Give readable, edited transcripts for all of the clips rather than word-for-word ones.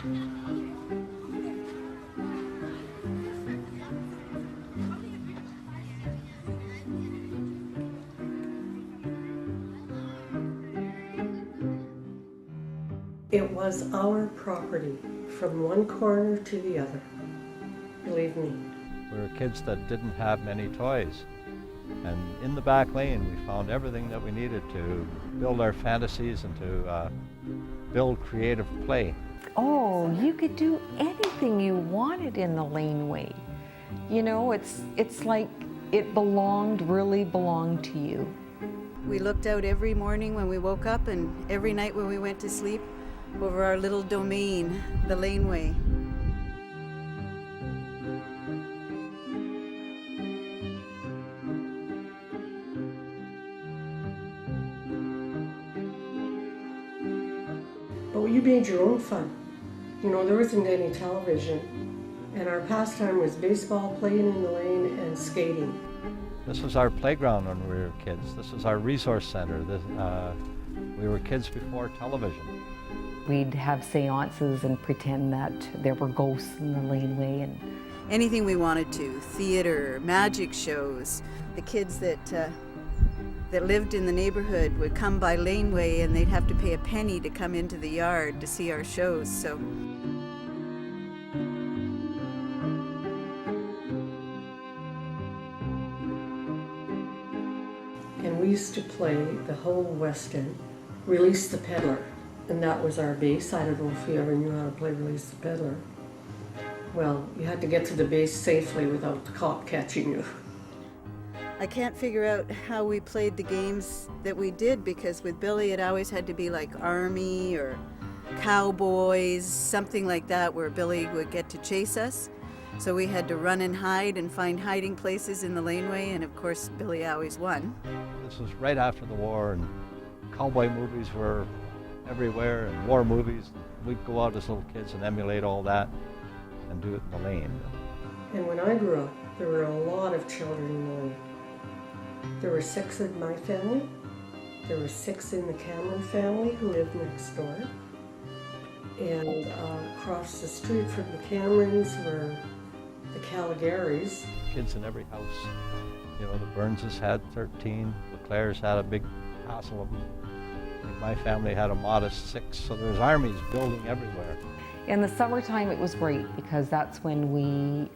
It was our property from one corner to the other, believe me. We were kids that didn't have many toys. And in the back lane, we found everything that we needed to build our fantasies and to build creative play. Oh, you could do anything you wanted in the laneway. You know, it's like it really belonged to you. We looked out every morning when we woke up and every night when we went to sleep over our little domain, the laneway. But you made your own fun. You know, there wasn't any television, and our pastime was baseball, playing in the lane, and skating. This was our playground when we were kids. This was our resource center. We were kids before television. We'd have seances and pretend that there were ghosts in the laneway. And anything we wanted to, theater, magic shows. The kids that lived in the neighborhood would come by laneway and they'd have to pay a penny to come into the yard to see our shows. So. And we used to play the whole West End, Release the Peddler. And that was our base. I don't know if you ever knew how to play Release the Peddler. Well, you had to get to the base safely without the cop catching you. I can't figure out how we played the games that we did, because with Billy it always had to be like Army or Cowboys, something like that, where Billy would get to chase us. So we had to run and hide and find hiding places in the laneway, and of course Billy always won. This was right after the war, and cowboy movies were everywhere, and war movies. We'd go out as little kids and emulate all that and do it in the lane. And when I grew up, there were a lot of children in the lane. There were 6 in my family. There were 6 in the Cameron family who lived next door. And across the street from the Camerons were the Calgaries. Kids in every house. You know, the Burnses had 13, the Clares had a big hassle of them. My family had a modest 6, so there's armies building everywhere. in the summertime it was great, because that's when we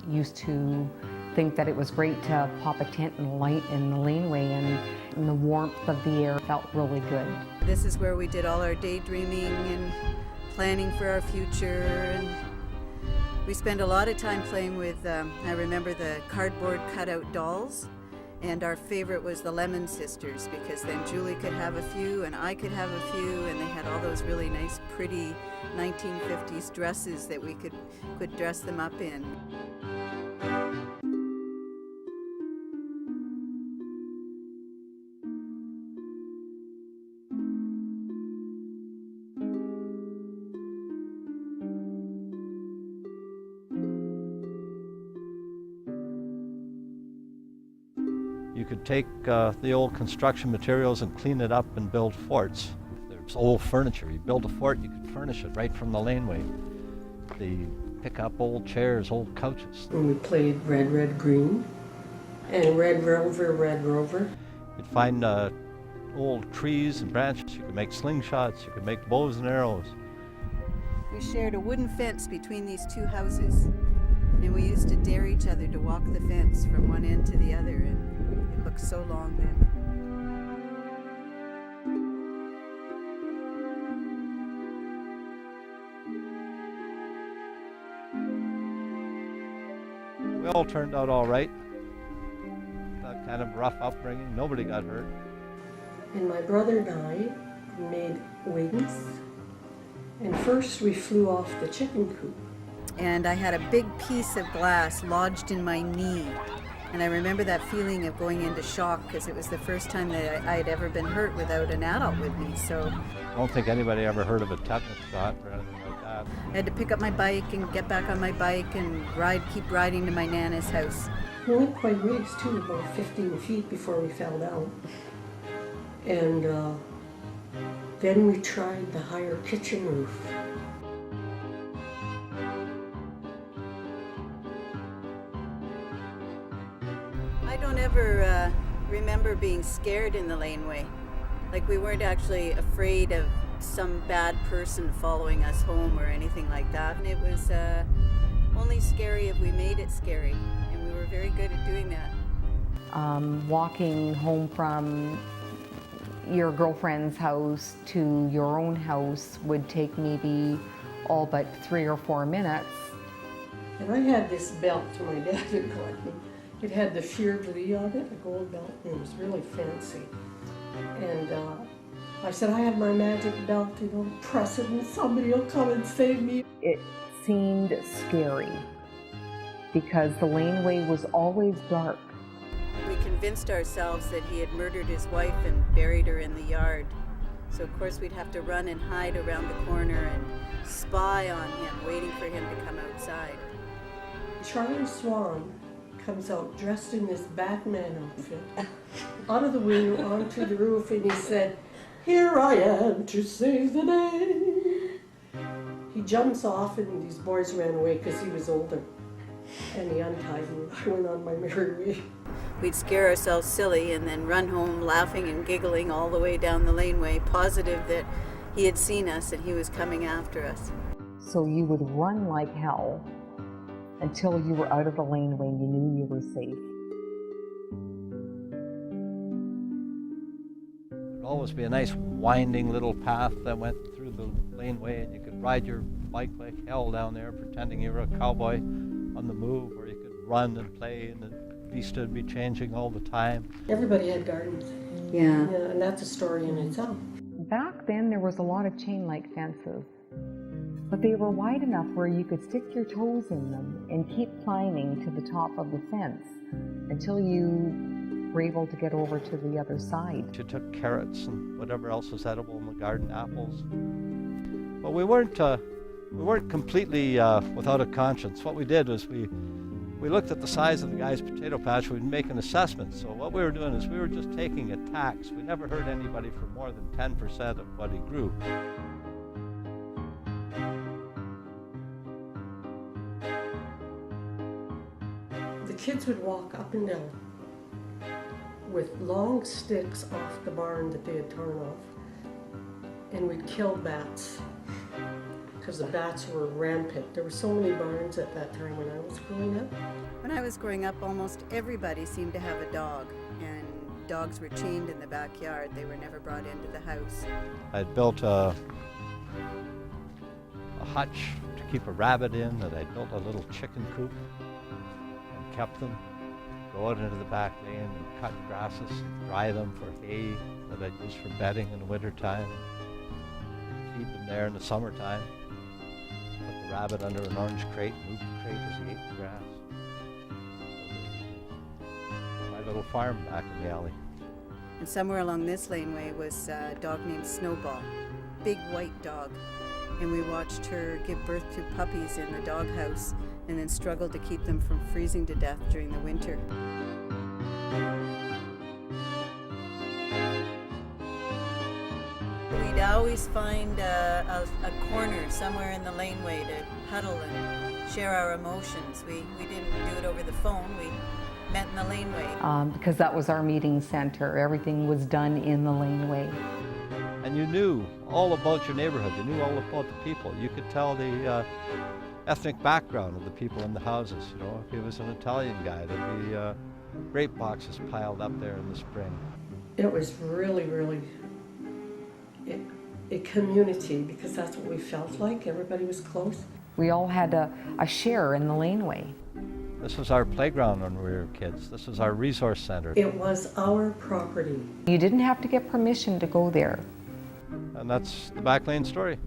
used to think that it was great to pop a tent and light in the laneway, and the warmth of the air felt really good. This is where we did all our daydreaming and planning for our future, and we spent a lot of time playing with, I remember the cardboard cutout dolls, and our favorite was the Lemon Sisters, because then Julie could have a few and I could have a few, and they had all those really nice pretty 1950s dresses that we could dress them up in. You could take the old construction materials and clean it up and build forts. There's old furniture. You build a fort, you could furnish it right from the laneway. They pick up old chairs, old couches. And we played Red, Red, Green, and Red Rover, Red Rover. You'd find old trees and branches. You could make slingshots, you could make bows and arrows. We shared a wooden fence between these two houses, and we used to dare each other to walk the fence from one end to the other, and it looked so long then. We all turned out all right. That kind of rough upbringing, nobody got hurt. And my brother and I made wings, and first we flew off the chicken coop. And I had a big piece of glass lodged in my knee. And I remember that feeling of going into shock, because it was the first time that I had ever been hurt without an adult with me. So I don't think anybody ever heard of a tetanus shot or anything like that. I had to pick up my bike and get back on my bike and keep riding to my Nana's house. We went quite a ways too, about 15 feet before we fell down. And then we tried the higher kitchen roof. ever remember being scared in the laneway. Like, we weren't actually afraid of some bad person following us home or anything like that. And it was only scary if we made it scary, and we were very good at doing that. Walking home from your girlfriend's house to your own house would take maybe all but 3 or 4 minutes. And I had this belt to my dad had got me. It had the sheared Lee on it, a gold belt, and it was really fancy. And I said, I have my magic belt, you know, press it and somebody will come and save me. It seemed scary because the laneway was always dark. We convinced ourselves that he had murdered his wife and buried her in the yard. So of course we'd have to run and hide around the corner and spy on him, waiting for him to come outside. Charlie Swan comes out dressed in this Batman outfit, out of the window onto the roof, and he said, "Here I am to save the day." He jumps off and these boys ran away because he was older. And he untied me. I went on my merry way. We'd scare ourselves silly and then run home laughing and giggling all the way down the laneway, positive that he had seen us and he was coming after us. So you would run like hell until you were out of the laneway and you knew you were safe. There'd always be a nice winding little path that went through the laneway, and you could ride your bike like hell down there pretending you were a cowboy on the move, or you could run and play, and the vista would be changing all the time. Everybody had gardens. Yeah. Yeah, and that's a story in itself. Back then there was a lot of chain-link fences, but they were wide enough where you could stick your toes in them and keep climbing to the top of the fence until you were able to get over to the other side. You took carrots and whatever else was edible in the garden, apples. But we weren't completely without a conscience. What we did was we looked at the size of the guy's potato patch. We'd make an assessment. So what we were doing is we were just taking a tax. We never hurt anybody for more than 10% of what he grew. The kids would walk up and down with long sticks off the barn that they had torn off, and we'd kill bats because the bats were rampant. There were so many barns at that time when I was growing up. When I was growing up, almost everybody seemed to have a dog, and dogs were chained in the backyard. They were never brought into the house. I'd built a hutch to keep a rabbit in, and I'd built a little chicken coop and kept them. Go out into the back lane and cut grasses, dry them for hay that I'd use for bedding in the wintertime. Feed them there in the summertime. Put the rabbit under an orange crate, move the crate as he ate the grass. So my little farm back in the alley. And somewhere along this laneway was a dog named Snowball, big white dog. And we watched her give birth to puppies in the doghouse and then struggled to keep them from freezing to death during the winter. We'd always find a corner somewhere in the laneway to huddle and share our emotions. We didn't do it over the phone. We met in the laneway. Because that was our meeting center. Everything was done in the laneway. And you knew all about your neighborhood. You knew all about the people. You could tell the ethnic background of the people in the houses. You know, if he was an Italian guy, there'd be grape boxes piled up there in the spring. It was really, really a community, because that's what we felt like. Everybody was close. We all had a share in the laneway. This was our playground when we were kids. This was our resource center. It was our property. You didn't have to get permission to go there. And that's the back lane story.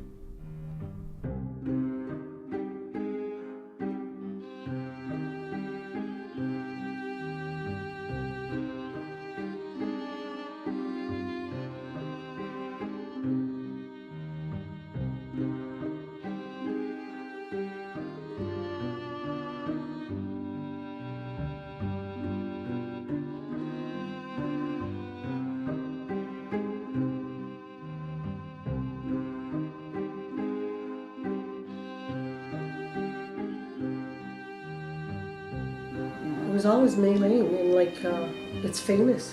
was always May Lane, and like, it's famous.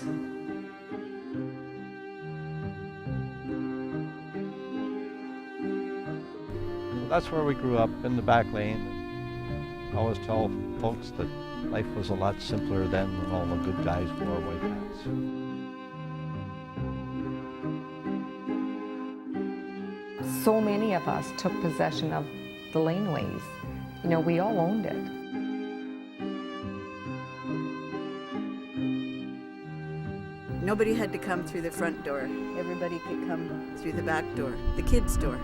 So that's where we grew up, in the back lane. I always tell folks that life was a lot simpler then when all the good guys wore white hats. So many of us took possession of the Laneways. You know, we all owned it. Nobody had to come through the front door. Everybody could come through the back door, the kids' door.